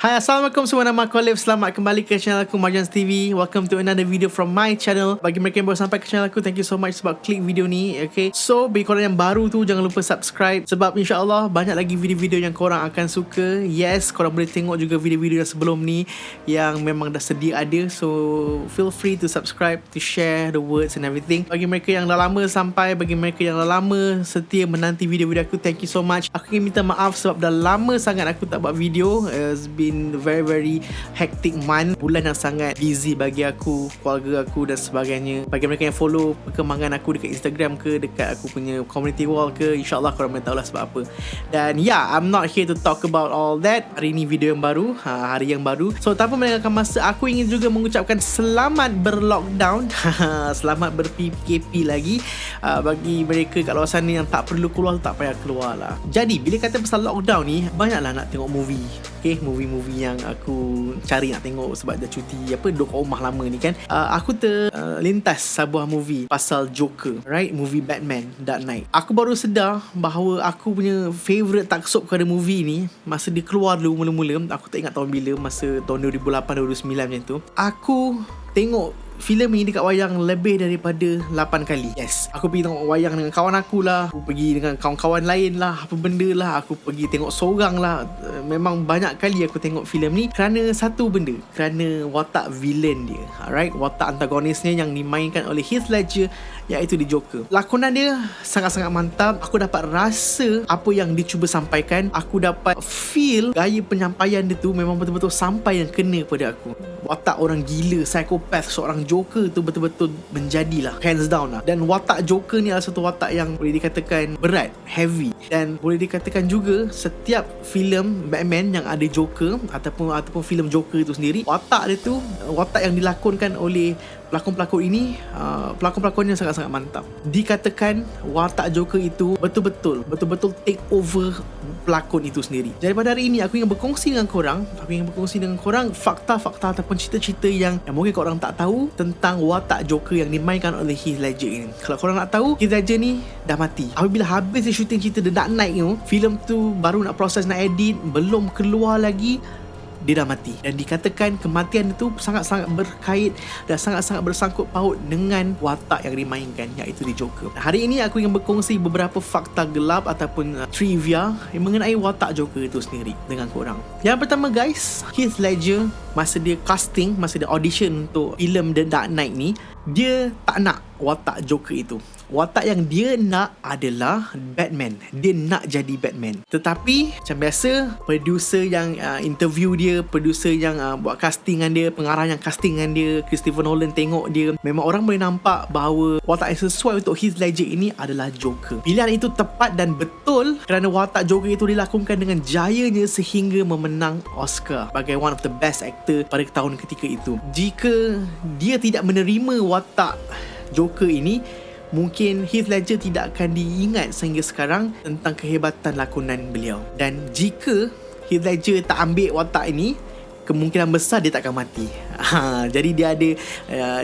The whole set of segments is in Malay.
Hai, Assalamualaikum semua, nama aku Alif. Selamat kembali ke channel aku Marjans TV. Welcome to another video from my channel. Bagi mereka yang baru sampai ke channel aku, thank you so much sebab klik video ni. Okay, so bagi korang yang baru tu, jangan lupa subscribe, sebab insyaAllah banyak lagi video-video yang korang akan suka. Yes, korang boleh tengok juga video-video yang sebelum ni yang memang dah sedia ada. So feel free to subscribe, to share the words and everything. Bagi mereka yang dah lama sampai, bagi mereka yang dah lama setia menanti video-video aku, thank you so much. Aku ingin minta maaf sebab dah lama sangat aku tak buat video. It's been very hectic month, bulan yang sangat busy bagi aku, keluarga aku dan sebagainya. Bagi mereka yang follow perkembangan aku dekat Instagram ke, dekat aku punya community wall ke, insyaAllah korang boleh tahulah sebab apa. Dan I'm not here to talk about all that. Hari ni video yang baru, hari yang baru. So tanpa melengahkan masa, aku ingin juga mengucapkan selamat berlockdown, selamat ber-PKP lagi. Bagi mereka kat luar sana yang tak perlu keluar, tak payah keluar lah. Jadi bila kata pasal lockdown ni, banyaklah nak tengok movie. Okay, movie-movie yang aku cari nak tengok sebab dah cuti duduk kat rumah lama ni kan. Aku terlintas sebuah movie pasal Joker, right? Movie Batman Dark Knight. Aku baru sedar bahawa aku punya favourite taksub kepada movie ni masa dia keluar dulu mula-mula, aku tak ingat tahun bila, masa tahun 2008-2009 macam tu. Aku tengok filem ni dekat wayang lebih daripada 8 kali. Yes, aku pergi tengok wayang dengan kawan aku lah, aku pergi dengan kawan-kawan lain lah, apa benda lah, aku pergi tengok seorang lah. Memang banyak kali aku tengok filem ni kerana satu benda, kerana watak villain dia, alright, watak antagonisnya yang dimainkan oleh Heath Ledger, iaitu di Joker. Lakonan dia sangat-sangat mantap. Aku dapat rasa apa yang dia cuba sampaikan. Aku dapat feel gaya penyampaian dia tu memang betul-betul sampai dan kena pada aku. Watak orang gila, psikopat seorang Joker tu betul-betul menjadilah, hands down lah. Dan watak Joker ni adalah satu watak yang boleh dikatakan berat, heavy. Dan boleh dikatakan juga setiap filem Batman yang ada Joker ataupun filem Joker itu sendiri, watak dia tu, watak yang dilakonkan oleh pelakon-pelakon ini, pelakon-pelakonnya sangat-sangat mantap. Dikatakan watak Joker itu betul-betul take over pelakon itu sendiri. Jadi pada hari ini aku ingin berkongsi dengan korang fakta-fakta ataupun cerita-cerita yang mungkin korang tak tahu tentang watak Joker yang dimainkan oleh Heath Ledger ini. Kalau korang nak tahu, Heath Ledger ni dah mati. Apabila habis dia syuting cerita The Dark Knight tu, filem tu baru nak proses, nak edit, belum keluar lagi, dia dah mati. Dan dikatakan kematian itu sangat-sangat berkait dan sangat-sangat bersangkut paut dengan watak yang dimainkan, iaitu di Joker. Hari ini aku ingin berkongsi beberapa fakta gelap ataupun trivia yang mengenai watak Joker itu sendiri dengan korang. Yang pertama guys, Heath Ledger masa dia casting, masa dia audition untuk filem The Dark Knight ni, dia tak nak watak Joker itu. Watak yang dia nak adalah Batman. Dia nak jadi Batman. Tetapi macam biasa, producer yang interview dia, producer yang buat castingan dia, pengarah yang castingan dia, Christopher Nolan, tengok dia, memang orang boleh nampak bahawa watak yang sesuai untuk Heath Ledger ini adalah Joker. Pilihan itu tepat dan betul kerana watak Joker itu dilakonkan dengan jayanya sehingga memenang Oscar sebagai one of the best actor pada tahun ketika itu. Jika dia tidak menerima watak Joker ini, mungkin Heath Ledger tidak akan diingat sehingga sekarang tentang kehebatan lakonan beliau. Dan jika Heath Ledger tak ambil watak ini, kemungkinan besar dia tak akan mati. Jadi dia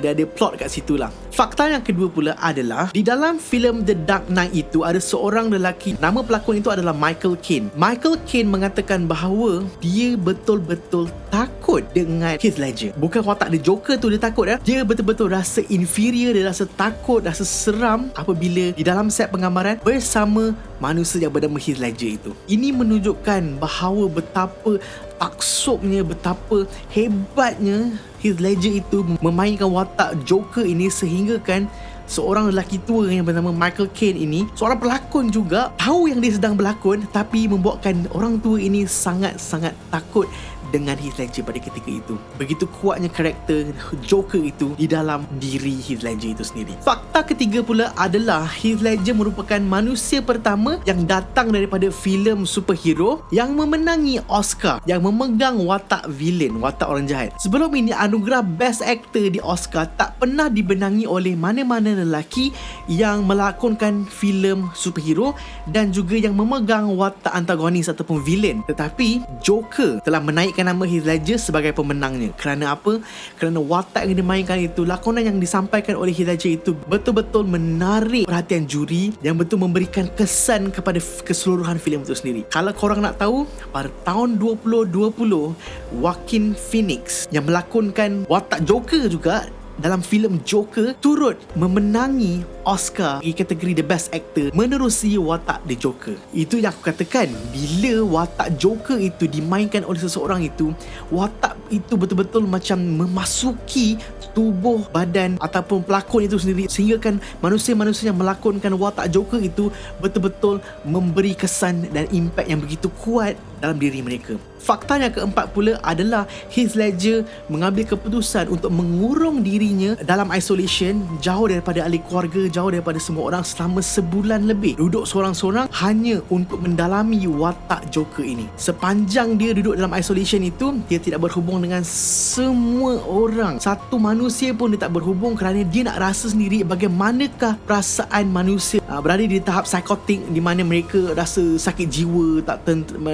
ada plot kat situ lah. Fakta yang kedua pula adalah di dalam filem The Dark Knight itu ada seorang lelaki, nama pelakon itu adalah Michael Caine. Michael Caine mengatakan bahawa dia betul-betul takut dengan Heath Ledger. Bukan watak dia Joker tu dia takut ya. Dia betul-betul rasa inferior, dia rasa takut, rasa seram apabila di dalam set penggambaran bersama manusia yang bernama Heath Ledger itu. Ini menunjukkan bahawa betapa taksubnya, betapa hebatnya Heath Ledger itu memainkan watak Joker ini sehingga kan seorang lelaki tua yang bernama Michael Caine ini, seorang pelakon juga, tahu yang dia sedang berlakon tapi membuatkan orang tua ini sangat-sangat takut dengan Heath Ledger pada ketika itu. Begitu kuatnya karakter Joker itu di dalam diri Heath Ledger itu sendiri. Fakta ketiga pula adalah Heath Ledger merupakan manusia pertama yang datang daripada filem superhero yang memenangi Oscar, yang memegang watak villain, watak orang jahat. Sebelum ini anugerah Best Actor di Oscar tak pernah dibenangi oleh mana-mana lelaki yang melakonkan filem superhero dan juga yang memegang watak antagonis ataupun villain. Tetapi Joker telah menaikkan nama Heath Ledger sebagai pemenangnya. Kerana apa? Kerana watak yang dimainkan itu, lakonan yang disampaikan oleh Heath Ledger itu betul-betul menarik perhatian juri yang betul memberikan kesan kepada keseluruhan filem itu sendiri. Kalau korang nak tahu, pada tahun 2020, Joaquin Phoenix yang melakonkan watak Joker juga dalam filem Joker turut memenangi Oscar di kategori The Best Actor menerusi watak The Joker. Itu yang aku katakan, bila watak Joker itu dimainkan oleh seseorang itu, watak itu betul-betul macam memasuki tubuh badan ataupun pelakon itu sendiri, sehingga kan manusia-manusia yang melakonkan watak Joker itu betul-betul memberi kesan dan impak yang begitu kuat dalam diri mereka. Fakta yang keempat pula adalah Heath Ledger mengambil keputusan untuk mengurung dirinya dalam isolation, jauh daripada ahli keluarga, jauh daripada semua orang selama sebulan lebih. Duduk seorang-seorang hanya untuk mendalami watak Joker ini. Sepanjang dia duduk dalam isolation itu, dia tidak berhubung dengan semua orang. Satu manusia pun dia tak berhubung kerana dia nak rasa sendiri bagaimanakah perasaan manusia berada di tahap psikotik di mana mereka rasa sakit jiwa,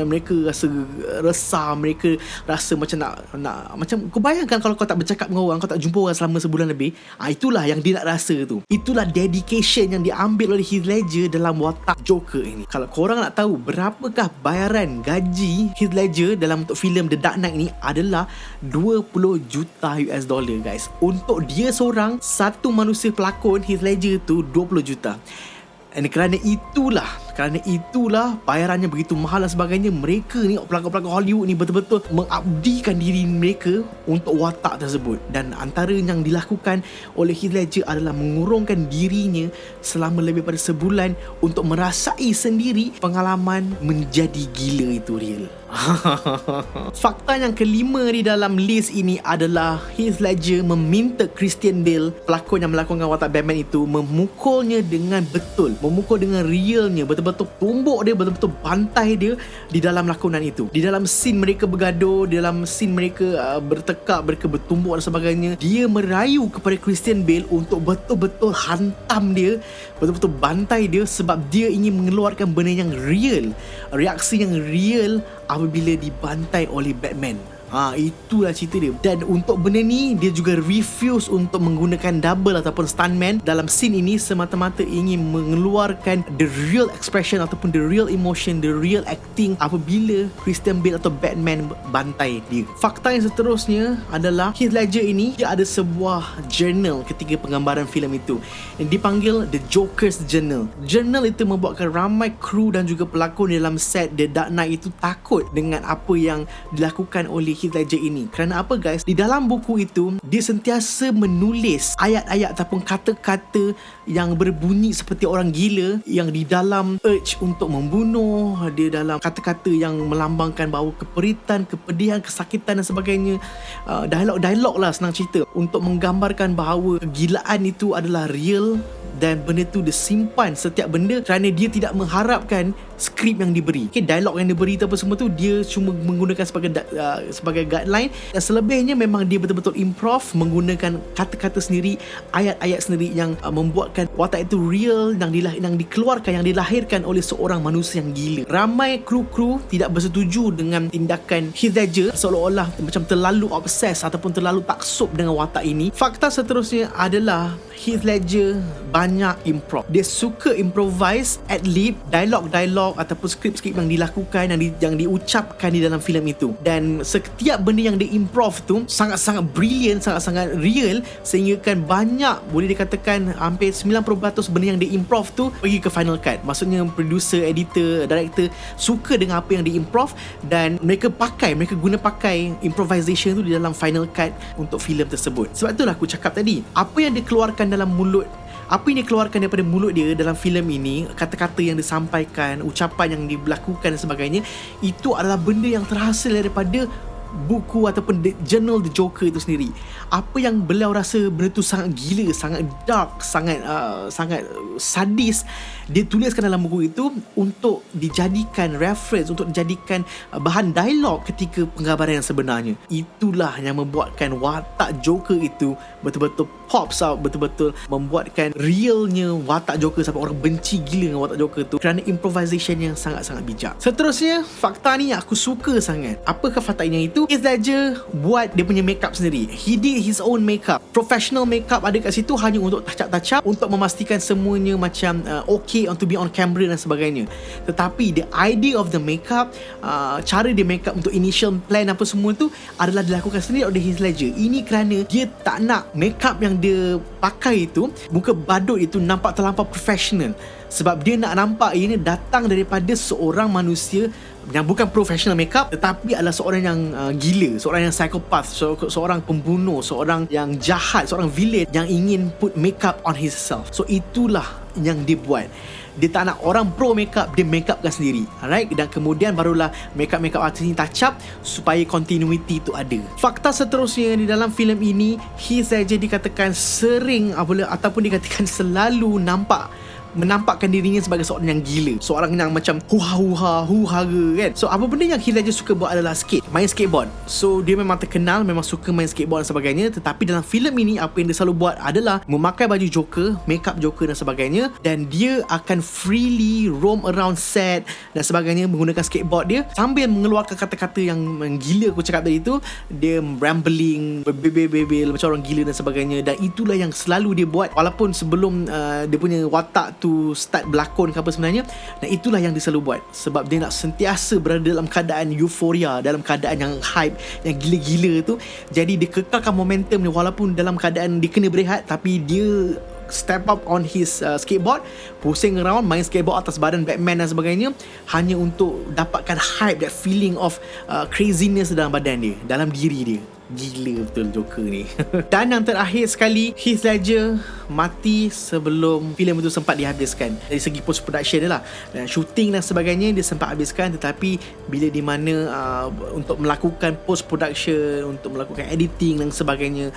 mereka rasa resah, mereka rasa macam nak macam kau bayangkan kalau kau tak bercakap dengan orang, kau tak jumpa orang selama sebulan lebih. Itulah yang dia nak rasa tu. Itulah dedication yang diambil oleh Heath Ledger dalam watak Joker ini. Kalau korang nak tahu berapakah bayaran gaji Heath Ledger dalam untuk filem The Dark Knight ni, adalah 20 juta US dollar, guys. Untuk dia seorang, satu manusia pelakon Heath Ledger tu 20 juta. Dan kerana itulah bayarannya begitu mahal dan sebagainya, mereka ni, pelakon-pelakon Hollywood ni, betul-betul mengabdikan diri mereka untuk watak tersebut. Dan antara yang dilakukan oleh Heath Ledger adalah mengurungkan dirinya selama lebih pada sebulan untuk merasai sendiri pengalaman menjadi gila itu real. Fakta yang kelima di dalam list ini adalah Heath Ledger meminta Christian Bale, pelakon yang melakonkan watak Batman itu, memukulnya dengan betul, memukul dengan realnya, betul-betul tumbuk dia, betul-betul bantai dia di dalam lakonan itu. Di dalam scene mereka bergaduh, di dalam scene mereka bertekak, mereka bertumbuk dan sebagainya, dia merayu kepada Christian Bale untuk betul-betul hantam dia, betul-betul bantai dia, sebab dia ingin mengeluarkan benda yang real, reaksi yang real apabila dibantai oleh Batman. Itulah cerita dia. Dan untuk benda ni, dia juga refuse untuk menggunakan double ataupun stuntman dalam scene ini, semata-mata ingin mengeluarkan the real expression ataupun the real emotion, the real acting apabila Christian Bale atau Batman bantai dia. Fakta yang seterusnya adalah Heath Ledger ini, dia ada sebuah journal ketika penggambaran filem itu yang dipanggil The Joker's Journal. Journal itu membuatkan ramai kru dan juga pelakon dalam set The Dark Knight itu takut dengan apa yang dilakukan oleh Heath Ledger ini. Kerana apa, guys? Di dalam buku itu, dia sentiasa menulis ayat-ayat ataupun kata-kata yang berbunyi seperti orang gila, yang di dalam urge untuk membunuh, dia dalam kata-kata yang melambangkan bahawa keperitan, kepedihan, kesakitan dan sebagainya. Dialog-dialog lah, senang cerita, untuk menggambarkan bahawa kegilaan itu adalah real dan benda tu dia simpan setiap benda kerana dia tidak mengharapkan skrip yang diberi. Dialog yang diberi tu apa semua tu dia cuma menggunakan sebagai guideline, dan selebihnya memang dia betul-betul improv, menggunakan kata-kata sendiri, ayat-ayat sendiri yang membuatkan watak itu real, yang dikeluarkan, yang dilahirkan oleh seorang manusia yang gila. Ramai kru-kru tidak bersetuju dengan tindakan Heath Ledger, seolah-olah macam terlalu obses ataupun terlalu taksub dengan watak ini. Fakta seterusnya adalah Heath Ledger banyak improv. Dia suka improvise, ad-lib, dialog ataupun skrip-skrip yang dilakukan, yang diucapkan di dalam filem itu. Dan setiap benda yang dia improv tu sangat-sangat brilliant, sangat-sangat real, sehingga kan banyak, boleh dikatakan hampir 90% benda yang dia improv tu pergi ke final cut. Maksudnya producer, editor, director suka dengan apa yang dia improv, dan mereka guna pakai improvisation tu di dalam final cut untuk filem tersebut. Sebab itulah aku cakap tadi, apa yang dikeluarkan daripada mulut dia dalam filem ini, kata-kata yang disampaikan, ucapan yang dilakukan dan sebagainya, itu adalah benda yang terhasil daripada buku ataupun journal The Joker itu sendiri, apa yang beliau rasa benda tu sangat gila, sangat dark, sangat sadis, dia tuliskan dalam buku itu untuk dijadikan reference, untuk dijadikan bahan dialog ketika penggambaran yang sebenarnya. Itulah yang membuatkan watak Joker itu betul-betul pops out, betul-betul membuatkan realnya watak Joker sampai orang benci gila dengan watak Joker tu kerana improvisation yang sangat-sangat bijak. Seterusnya, fakta ni aku suka sangat. Apakah faktanya itu? Heath Ledger buat dia punya makeup sendiri. He did his own makeup. Professional makeup ada kat situ hanya untuk touch up untuk memastikan semuanya macam okay to be on camera dan sebagainya. Tetapi the idea of the makeup, cara dia makeup untuk initial plan apa semua tu adalah dilakukan sendiri oleh Heath Ledger. Ini kerana dia tak nak makeup yang dia pakai itu, muka badut itu nampak terlampau professional. Sebab dia nak nampak ini datang daripada seorang manusia yang bukan professional makeup, tetapi adalah seorang yang gila, seorang yang psychopath, seorang pembunuh, seorang yang jahat, seorang villain yang ingin put makeup on himself. So itulah yang dia buat. Dia tak nak orang pro makeup, dia makeupkan sendiri. Alright, dan kemudian barulah makeup artist ni touch up supaya continuity tu ada. Fakta seterusnya di dalam filem ini, Heath Ledger dikatakan sering ataupun dikatakan selalu menampakkan dirinya sebagai seorang yang gila, seorang yang macam huhara kan. So apa benda yang Heath Ledger suka buat adalah main skateboard. So dia memang terkenal, memang suka main skateboard dan sebagainya. Tetapi dalam filem ini, apa yang dia selalu buat adalah memakai baju Joker, makeup Joker dan sebagainya, dan dia akan freely roam around set dan sebagainya menggunakan skateboard dia sambil mengeluarkan kata-kata yang gila aku cakap tadi tu. Dia rambling, bebel macam orang gila dan sebagainya. Dan itulah yang selalu dia buat walaupun sebelum dia punya watak tu start berlakon ke apa sebenarnya. Dan itulah yang dia selalu buat sebab dia nak sentiasa berada dalam keadaan euforia, dalam keadaan yang hype, yang gila-gila tu. Jadi dia kekalkan momentum ni walaupun dalam keadaan dia kena berehat, tapi dia step up on his skateboard, pusing around, main skateboard atas badan Batman dan sebagainya, hanya untuk dapatkan hype, that feeling of craziness dalam badan dia, dalam diri dia. Gila betul Joker ni. Dan yang terakhir sekali, Heath Ledger mati sebelum filem itu sempat dihabiskan. Dari segi post production dia lah, dan shooting dan sebagainya dia sempat habiskan, tetapi bila di mana untuk melakukan post production, untuk melakukan editing dan sebagainya,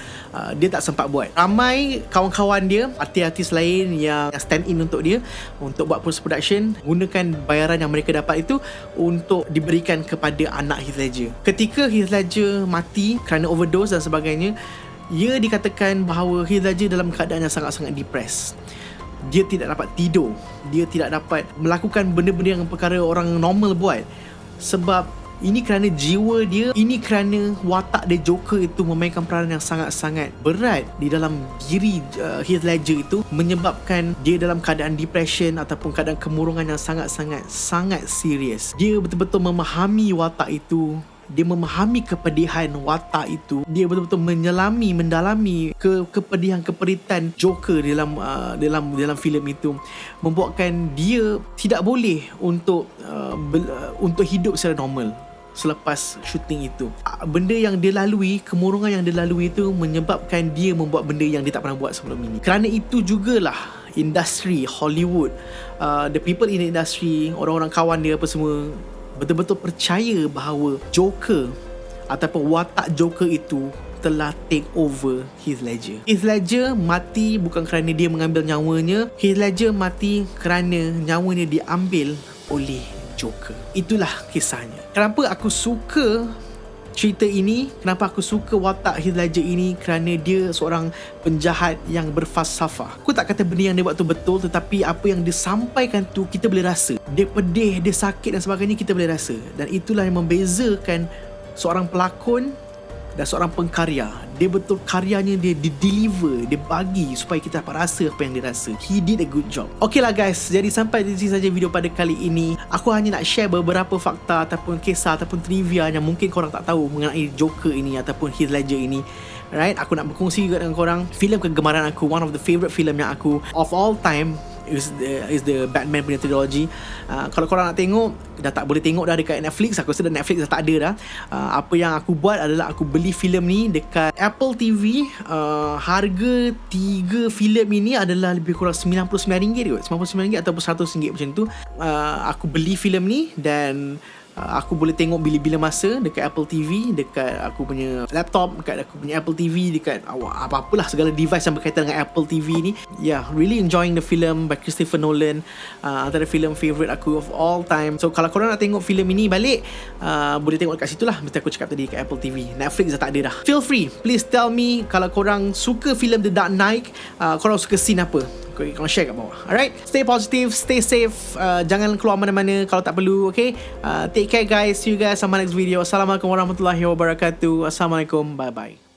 dia tak sempat buat. Ramai kawan-kawan dia, artis-artis lain yang stand in untuk dia untuk buat post production, gunakan bayaran yang mereka dapat itu untuk diberikan kepada anak Heath Ledger. Ketika Heath Ledger mati kerana overdose dan sebagainya, ia dikatakan bahawa Heath Ledger dalam keadaan yang sangat-sangat depressed. Dia tidak dapat tidur, dia tidak dapat melakukan benda-benda yang perkara orang normal buat. Sebab ini kerana jiwa dia, ini kerana watak dia Joker itu memainkan peranan yang sangat-sangat berat di dalam diri Heath Ledger itu, menyebabkan dia dalam keadaan depression ataupun keadaan kemurungan yang sangat-sangat serius. Dia betul-betul memahami watak itu, dia memahami kepedihan watak itu, dia betul-betul mendalami kepedihan-keperitan Joker dalam filem itu, membuatkan dia tidak boleh untuk hidup secara normal selepas syuting itu. Benda yang dia lalui, kemurungan yang dia lalui itu menyebabkan dia membuat benda yang dia tak pernah buat sebelum ini. Kerana itu jugalah industri Hollywood, the people in the industry, orang-orang kawan dia apa semua, betul-betul percaya bahawa Joker ataupun watak Joker itu telah take over Heath Ledger. Heath Ledger mati bukan kerana dia mengambil nyawanya. Heath Ledger mati kerana nyawanya diambil oleh Joker. Itulah kisahnya. Kenapa aku suka cerita ini, kenapa aku suka watak Heath Ledger ini, kerana dia seorang penjahat yang berfalsafah. Aku tak kata benda yang dia buat tu betul, tetapi apa yang dia sampaikan tu kita boleh rasa. Dia pedih, dia sakit dan sebagainya, kita boleh rasa. Dan itulah yang membezakan seorang pelakon dan seorang pengkarya. Dia betul karyanya dia deliver, dia bagi supaya kita dapat rasa apa yang dia rasa. He did a good job. Okay lah guys, jadi sampai di sini saja video pada kali ini. Aku hanya nak share beberapa fakta ataupun kisah ataupun trivia yang mungkin korang tak tahu mengenai Joker ini ataupun Heath Ledger ini. Right, aku nak berkongsi juga dengan korang filem kegemaran aku, one of the favourite film yang aku of all time is the Batman punya trilogy. Kalau korang nak tengok, dah tak boleh tengok dah dekat Netflix. Aku rasa Netflix dah tak ada dah. Apa yang aku buat adalah aku beli filem ni dekat Apple TV. Harga 3 filem ini adalah lebih kurang RM99 kot, RM99 ataupun RM100 macam tu. Aku beli filem ni dan aku boleh tengok bila-bila masa dekat Apple TV, dekat aku punya laptop, dekat aku punya Apple TV, dekat apa-apalah segala device yang berkaitan dengan Apple TV ni. Really enjoying the film by Christopher Nolan. Antara filem favorite aku of all time. So kalau korang nak tengok filem ini balik, boleh tengok kat situ lah. Mesti aku cakap tadi kat Apple TV. Netflix dah tak ada dah. Feel free, please tell me kalau korang suka filem The Dark Knight, korang suka scene apa. Korang share kat bawah. Alright, stay positive, stay safe, jangan keluar mana-mana kalau tak perlu. Okay, take care guys. See you guys on my next video. Assalamualaikum warahmatullahi wabarakatuh. Assalamualaikum, bye bye.